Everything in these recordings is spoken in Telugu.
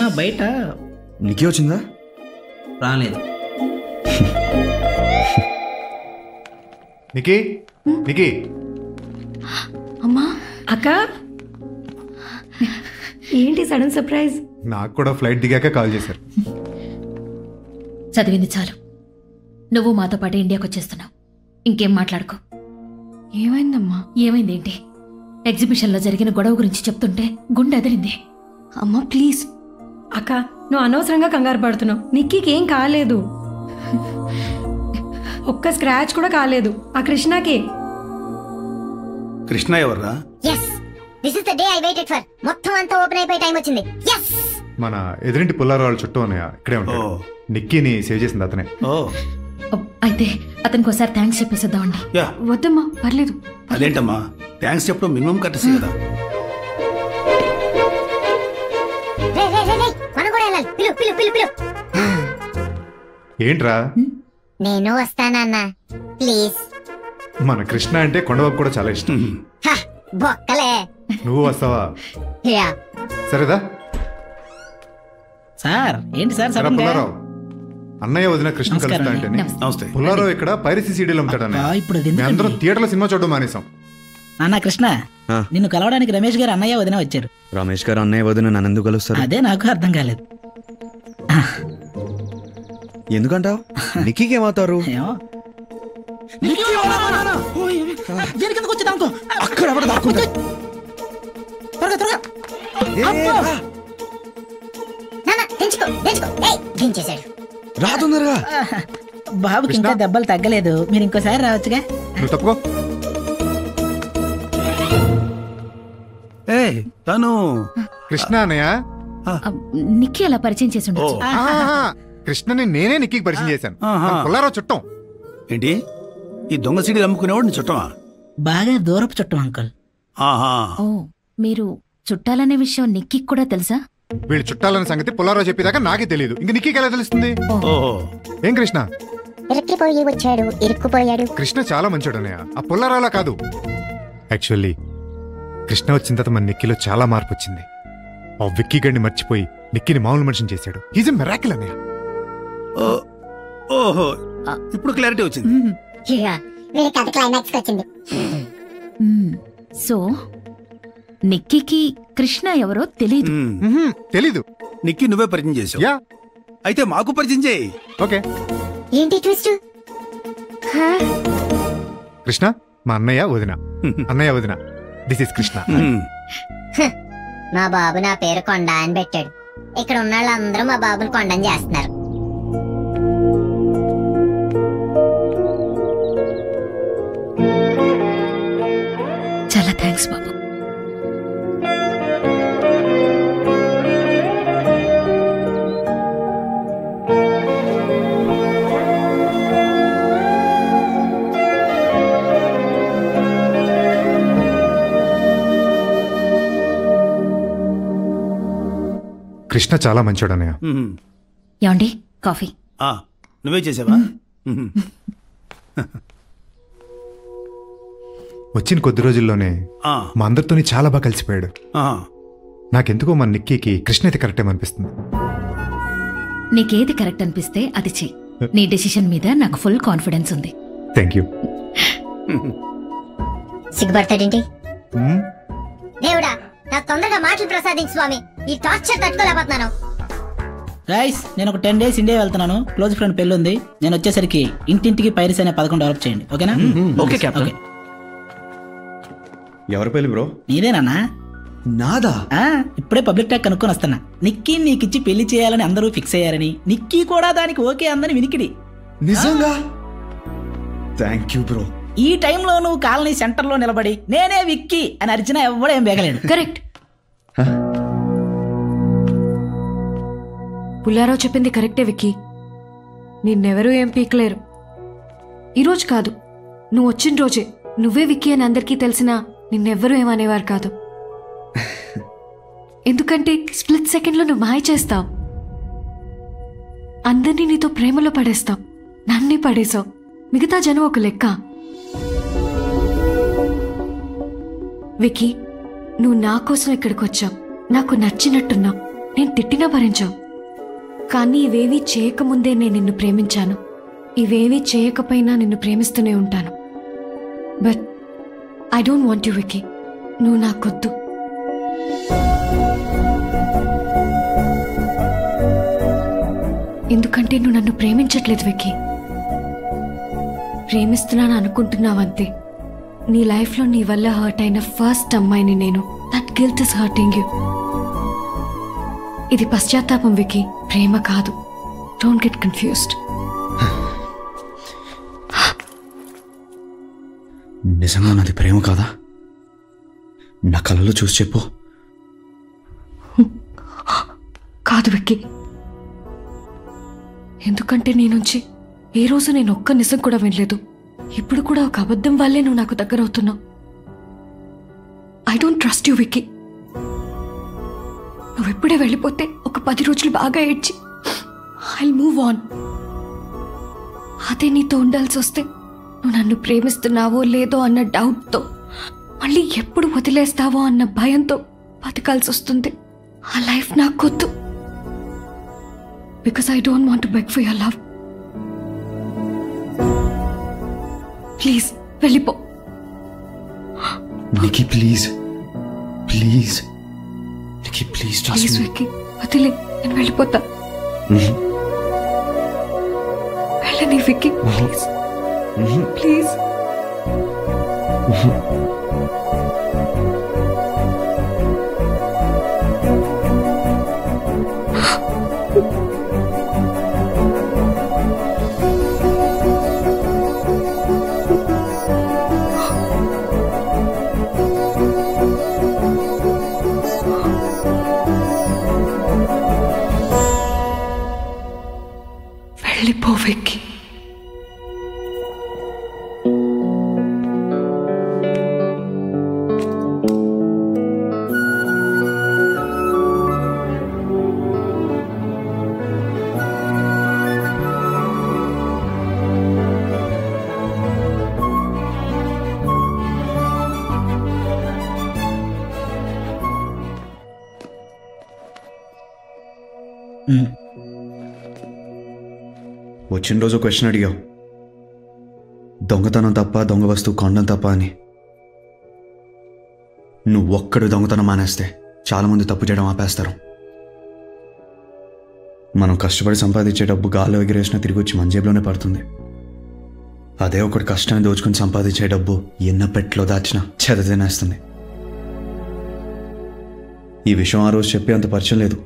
అన్న బయట నీకే వచ్చిందా? రాలేదు. నికీ నికీ అమ్మా అక్క ఏంటి సడన్ సర్ప్రైజ్? నాకు కూడా ఫ్లైట్ దిగాక కాల్ చేశారు. చదివింది చాలు, నువ్వు మాతో పాటు ఇండియాకి వచ్చేస్తున్నావు. ఇంకేం మాట్లాడుకో. ఏమైందమ్మా? ఏమైందేంటి? ఎగ్జిబిషన్లో జరిగిన గొడవ గురించి చెప్తుంటే గుండె అదిరింది. అమ్మా ప్లీజ్. అక్క నువ్వు అనవసరంగా కంగారు పడుతున్నావు. నిక్కీకి ఏం కాలేదు, ఒక్క స్క్రాచ్ కూడా కాలేదు. ఆ కృష్ణకి. కృష్ణ ఎవర్రా? yes this is the day I waited for. మొత్తం అంతా ఓపెన్ అయిపోయే టైం వచ్చింది. yes మన ఎదురింటి పుల్లారావు వాళ్ళ చుట్టూ ఉన్నాయా, ఇక్కడే ఉంటాడు. నిక్కీని సేవ్ చేసింది అతనే. అయితే అతనికి ఒకసారి థ్యాంక్స్ చెప్పేసిద్దామండి. వద్దమ్మా పర్లేదు. అదేంటమ్మా థ్యాంక్స్ చెప్పడం మినిమం కట్టసి కదా. మనం కూడా వెళ్ళాలి. పిలు పిలు పిలు పిలు. ఏంట్రా? నేను వస్తానన్నా ప్లీజ్. మన కృష్ణ అంటే కొండబాబు కూడా చాలా ఇష్టం. బొక్కలే. నువ్వు వస్తావా? సరేదా సార్? ఏంటి సార్ పుల్లారావు, అన్నయ్య వదిన కృష్ణ కలుస్తా అంటే పుల్లారావు ఇక్కడ పైరసీ సీడీలు అమ్ముతాడన్న. ఇప్పుడు అందరం థియేటర్లో సినిమా చూడడం మానేసాం. అన్న కృష్ణ, నిన్ను కలవడానికి రమేష్ గారు అన్నయ్య వదిన వచ్చారు. రమేష్ గారు అన్నయ్య వదిన నన్ను ఎందుకు కలుస్తారు? అదే నాకు అర్థం కాలేదు. ఎందుకంటావు? నిక్కీకి ఏమవుతారు? రాతుందరుగా బాబుకి ఇంకా దెబ్బలు తగ్గలేదు, మీరు ఇంకోసారి రావచ్చుగా. తప్పుకో. తను కృష్ణ అన్నయ్య. నిక్కీ అలా పరిచయం చేసి ఉండొచ్చు. కృష్ణని నేనే నిక్కీకి పరిచయం చేశాను. పుల్లారావు చుట్టం. ఏంటి ఈ దొంగ సీడీలు అమ్ముకునేవాడు నీ చుట్టమా? బాగా దూరపు చుట్టం అంకుల్. ఓ, మీరు చుట్టాలనే విషయం నిక్కీకి కూడా తెలుసా? వీళ్ళు చుట్టాలనే సంగతి పుల్లారావు చెప్పేదాకా నాకే తెలియదు. ఇంక నిక్కీకి ఎలా తెలుస్తుంది? ఏం కృష్ణ? ఇరుక్కుపోయి వచ్చాడు, ఇరుక్కుపోయాడు. కృష్ణ చాలా మంచోడు అన్నయ్య, ఆ పుల్లారావులా కాదు. యాక్చువల్లీ కృష్ణ వచ్చిన తర్వాత మన నిక్కీలో చాలా మార్పు వచ్చింది. ఆ విక్కీ గడిని మర్చిపోయి నిక్కీని మామూలు మనిషిని చేశాడు. ఈజ్ ఎ మిరాకిల్ అన్నయ్య. ఓహో, ఇప్పుడు క్లారిటీ వచ్చింది. సో నిక్కీకి కృష్ణ ఎవరో తెలీదు. నిక్కీ నువ్వే పరిచయం చేసావు. అయితే మాకు పరిచయం చేయి. ఓకే. ఏంటి ట్విస్ట్? కృష్ణ మా అన్నయ్య వదిన. అన్నయ్య వదిన. This is Krishna. మా బాబు నా పేరు కొండ అని పెట్టాడు. ఇక్కడ ఉన్న వాళ్ళందరూ మా బాబుని కొండని చేస్తున్నారు. చాలా థ్యాంక్స్ బాబు. కృష్ణ చాలా మంచోడు అన్నయ్య. ఏమండి కాఫీ? నువ్వే చేసావా? వచ్చిన కొద్ది రోజుల్లోనే మా అందరితోని చాలా బాగా కలిసిపోయాడు. నాకెందుకో మన నిక్కీకి కృష్ణ అయితే కరెక్ట్ ఏమనిపిస్తుంది. నీకేది కరెక్ట్ అనిపిస్తే అది చెయ్యి. నీ డెసిషన్ మీద నాకు ఫుల్ కాన్ఫిడెన్స్ ఉంది. Thank you. సిగ్గుపడతాడేంటి? దేవుడా నాకు తొందరగా మాటలు ప్రసాదించు స్వామి. ఈ టార్చర్ తట్టుకోలేకపోతున్నాను. గైస్, నేను ఒక 10 days ఇండియా వెళ్తున్నాను. క్లోజ్ ఫ్రెండ్ పెళ్లి ఉంది. నేను వచ్చేసరికి ఇంటింటికి పైరసీ అనే పథకం డెవలప్ చేయండి. ఓకేనా? Okay captain. ఎవరి పెళ్లి బ్రో? నీదేనా? నాదా? ఇప్పుడే పబ్లిక్ టాక్ కనుక్కొని వస్తున్నా. నిక్కీ నీకిచ్చి పెళ్లి చేయాలని అందరూ ఫిక్స్ అయ్యారని, నిక్కీ కూడా దానికి ఓకే అందని వినికిడి. నిజంగా? Thank you bro. ఈ టైంలో నువ్వు కాలనీ సెంటర్ లో నిలబడి నేనే విక్కీ అని అరిచినా ఎవడేం బేగలేడు. కరెక్ట్. పుల్లారావు చెప్పింది కరెక్టే విక్కీ. నిన్నెవరూ ఏం పీకలేరు. ఈరోజు కాదు, నువ్వు వచ్చిన రోజే నువ్వే విక్కీ అని అందరికీ తెలిసినా నిన్నెవ్వరూ ఏమనేవారు కాదు. ఎందుకంటే స్ప్లిట్ సెకండ్లో నువ్వు మాయ చేస్తావు. అందరినీ నీతో ప్రేమలో పడేస్తావు. నన్నే పడేసావు. మిగతా జనం ఒక లెక్క. విక్కీ, నువ్వు నా కోసం ఇక్కడికి వచ్చావు. నాకు నచ్చినట్టున్నావు. నేను తిట్టినా భరించావు. కానీ ఇవేవీ చేయకముందే నేను నిన్ను ప్రేమించాను. ఇవేవీ చేయకపోయినా నిన్ను ప్రేమిస్తూనే ఉంటాను. But I don't want you Vicky. నువ్వు నాకొద్దు. ఎందుకంటే నువ్వు నన్ను ప్రేమించట్లేదు విక్కీ. ప్రేమిస్తున్నాను అనుకుంటున్నావంతే. నీ లైఫ్లో నీ వల్ల హర్ట్ అయిన ఫస్ట్ అమ్మాయిని నేను. That guilt is hurting you. ఇది పశ్చాత్తాపం విక్కీ, ప్రేమ కాదు. Don't get confused. నిజంగా నాది ప్రేమ కాదా? నా కళ్ళలో చూసి చెప్పు. కాదు విక్కీ. ఎందుకంటే నీ నుంచి ఏ రోజు నేను ఒక్క నిజం కూడా వినలేదు. ఇప్పుడు కూడా ఒక అబద్ధం వల్లే నువ్వు నాకు దగ్గర అవుతున్నావు. I don't trust you Vicky. నువ్వెప్పుడే వెళ్ళిపోతే ఒక 10 రోజులు బాగా ఏడ్చి ఐల్ మూవ్ ఆన్. అదే నీతో ఉండాల్సి వస్తే నువ్వు నన్ను ప్రేమిస్తున్నావో లేదో అన్న డౌట్తో, మళ్ళీ ఎప్పుడు వదిలేస్తావో అన్న భయంతో బతకాల్సి వస్తుంది. ఆ లైఫ్ నాకొద్దు. Because I don't want to beg for your love. Please వెళ్ళిపో. Nikki please, please Nikki please please Vicky, వదిలే. నేను వెళ్ళిపోతా. వెళ్ళని విక్కీ, ప్లీజ్ ప్లీజ్. వెళ్ళిపో విక్కీ. వచ్చిన రోజు క్వశ్చన్ అడిగావు, దొంగతనం తప్ప, దొంగ వస్తువు కొండం తప్ప అని. నువ్వు ఒక్కడు దొంగతనం మానేస్తే చాలామంది తప్పు చేయడం ఆపేస్తారు. మనం కష్టపడి సంపాదించే డబ్బు గాల్లో ఎగిరేసినా తిరిగి వచ్చి మన జేబులోనే పడుతుంది. అదే ఒకటి కష్టాన్ని దోచుకుని సంపాదించే డబ్బు ఎన్న పెట్లో దాచినా చెద తినేస్తుంది. ఈ విషయం ఆ రోజు చెప్పే అంత పరిచయం లేదు.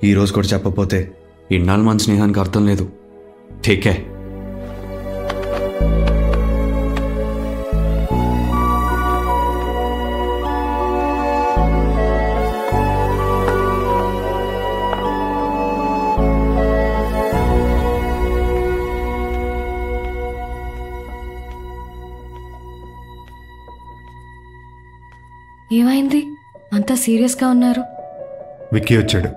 ఈ రోజు కూడా చెప్పకపోతే ఇన్నాళ్ళు మన స్నేహానికి అర్థం లేదు. ठीक है. ఏమైంది? అంతా సీరియస్గా ఉన్నారు. విక్కీ వచ్చాడు.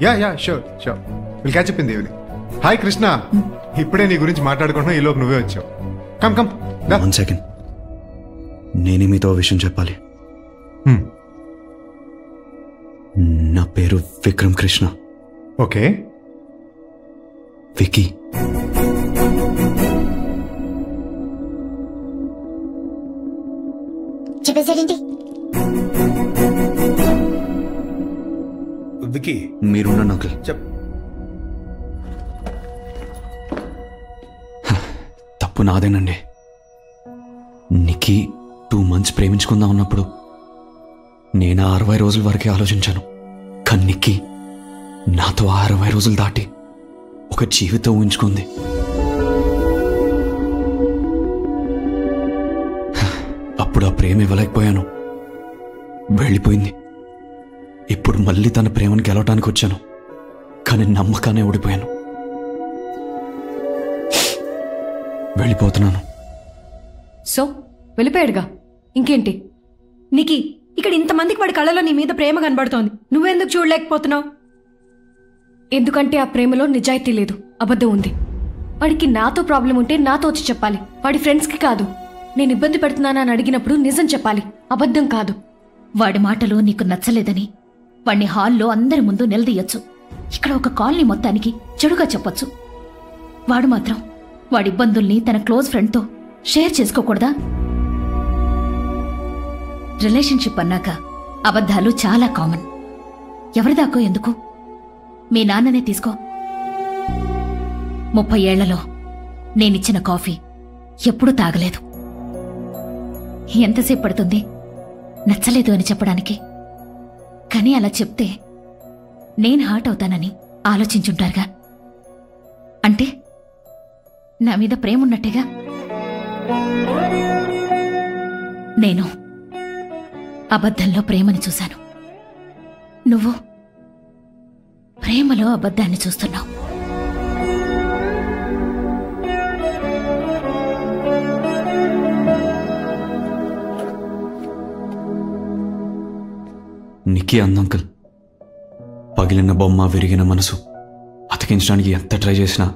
Yeah sure will catch up in the evening. Hi Krishna, ఇప్పుడే నీ గురించి మాట్లాడుకుంటున్నా, ఈలోపు నువ్వే వచ్చావు. కమ్ 1 సెకండ్, నేనే మీతో విషయం చెప్పాలి. నా పేరు విక్రమ్ కృష్ణ. ఓకే. విక్కీ. చెప్పేసేంటి? విక్కీ మీరున్న అంకుల్. తప్పు నాదేనండి. నిక్కీ 2 months ప్రేమించుకుందాం ఉన్నప్పుడు నేను 60 రోజుల వరకే ఆలోచించాను. కానీ నిక్కీ నాతో 60 రోజులు దాటి ఒక జీవితం ఊహించుకుంది. అప్పుడు ఆ ప్రేమ ఇవ్వలేకపోయాను, వెళ్ళిపోయింది. ఇప్పుడు మళ్ళీ తన ప్రేమను గెలవటానికి వచ్చాను, కానీ నమ్మకానే ఓడిపోయాను. వెళ్ళిపోతున్నాను. సో వెళ్ళిపోయాడుగా, ఇంకేంటి? నీకి ఇక్కడ ఇంతమందికి వాడి కళ్ళలో నీ మీద ప్రేమ కనబడుతోంది, నువ్వెందుకు చూడలేకపోతున్నావు? ఎందుకంటే ఆ ప్రేమలో నిజాయితీ లేదు, అబద్ధం ఉంది. వాడికి నాతో ప్రాబ్లం ఉంటే నాతో వచ్చి చెప్పాలి, వాడి ఫ్రెండ్స్కి కాదు. నేను ఇబ్బంది పెడుతున్నానని అడిగినప్పుడు నిజం చెప్పాలి, అబద్ధం కాదు. వాడి మాటలు నీకు నచ్చలేదని వాణ్ణి హాల్లో అందరి ముందు నిలదీయొచ్చు. ఇక్కడ ఒక కాలనీ మొత్తానికి చెడుగా చెప్పొచ్చు. వాడు మాత్రం వాడిబ్బందుల్ని తన క్లోజ్ ఫ్రెండ్తో షేర్ చేసుకోకూడదా? రిలేషన్షిప్ అన్నాక అబద్ధాలు చాలా కామన్. ఎవరిదాకో ఎందుకు? మీ నాన్ననే తీసుకో. 30 ఏళ్లలో నేనిచ్చిన కాఫీ ఎప్పుడూ తాగలేదు. ఎంతసేపు పడుతుంది నచ్చలేదు అని చెప్పడానికి? కానీ అలా చెప్తే నేను హర్ట్ అవుతానని ఆలోచించుంటారుగా. అంటే నా మీద ప్రేమ ఉన్నట్టేగా. నేను అబద్ధంలో ప్రేమని చూశాను. నువ్వు ప్రేమలో అబద్ధాన్ని చూస్తున్నావు. నిక్కీ అందంకల్, పగిలిన బొమ్మ, విరిగిన మనసు అతికించడానికి ఎంత ట్రై చేసినా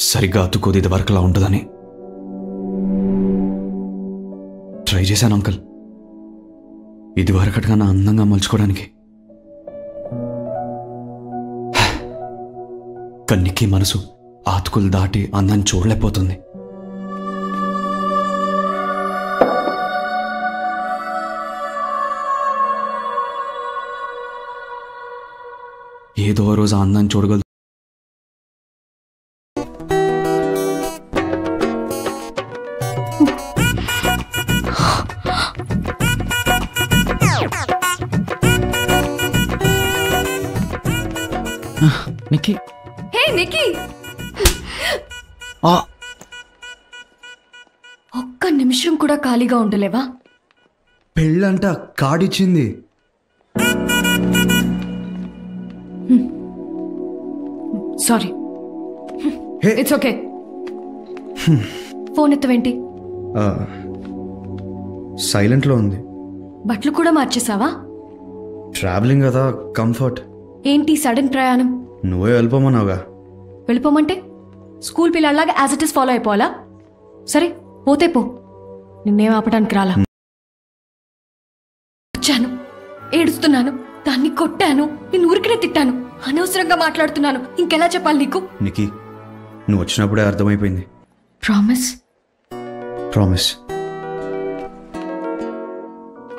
సరిగ్గా అతుకోది ఇది వరకులా ఉంటుందని ట్రై చేశాను అంకల్, ఇది వరకటికన్నా అందంగా మలుచుకోవడానికి. కన్నికి మనసు ఆతుకులు దాటి అందాన్ని చూడలేకపోతుంది. ఏదో రోజు ఆ అందాన్ని చూడగలదు. నిక్కీ, హే నిక్కీ, ఒక్క నిమిషం కూడా ఖాళీగా ఉండలేవా? పెళ్ళంట కాడిచ్చింది. Sorry, it's okay. ఫోన్ ఎత్తవేంటి? సైలెంట్లో ఉంది. బట్టలు కూడా మార్చేసావా? ట్రావెలింగ్ కదా, కంఫర్ట్. ఏంటి సడన్ ప్రయాణం? నువ్వే వెళ్ళిపోమన్నావుగా. వెళ్ళిపోమంటే స్కూల్ పిల్లలాగా యాజ్ ఇట్ ఇస్ ఫాలో అయిపోవాలా? సరే పోతే పో, నిన్నేం ఆపడానికి రాలా. వచ్చాను, ఏడుస్తున్నాను, దాన్ని కొట్టాను, నేను ఊరికనే తిట్టాను, అనవసరంగా మాట్లాడుతున్నాను. ఇంకెలా చెప్పాలి నీకు? నిక్కీ, నువ్వు వచ్చినప్పుడే అర్థమైపోయింది. ప్రామిస్? ప్రామిస్.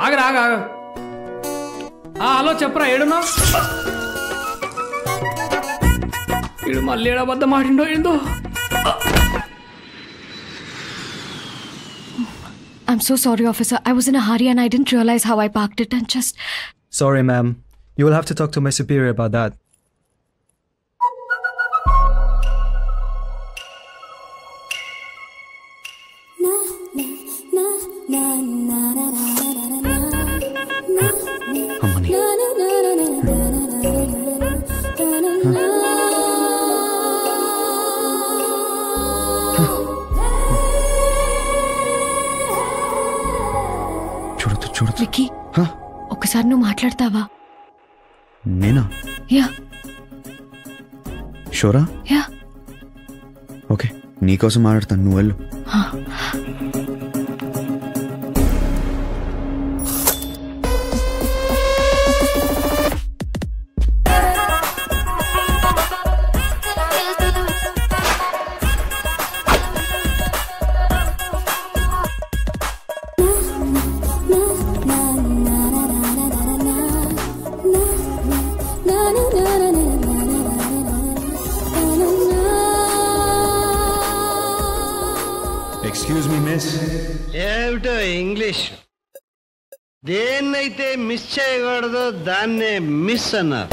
ఆగరా ఆగా. హలో చెప్పరా, ఏడున్నా? ఇడు మళ్ళీ ఏడబద్దం ఆడిండో ఏందో. I'm so sorry, officer. I was in a hurry and I didn't realize how I parked it and just... Sorry, ma'am. You will have to talk to my superior about that. అమ్మని చూడదు చూడదు. విక్కీ, ఒకసారి నువ్వు మాట్లాడతావా? నేనా? యా. షూరా? యా. ఓకే, నీకోసం మాట్లాడతాను, నువ్వు వెళ్ళు. Excuse me miss. ఏమిటో ఇంగ్లీష్, దేన్నైతే మిస్ చేయకూడదో దాన్నే మిస్ అన్నారు.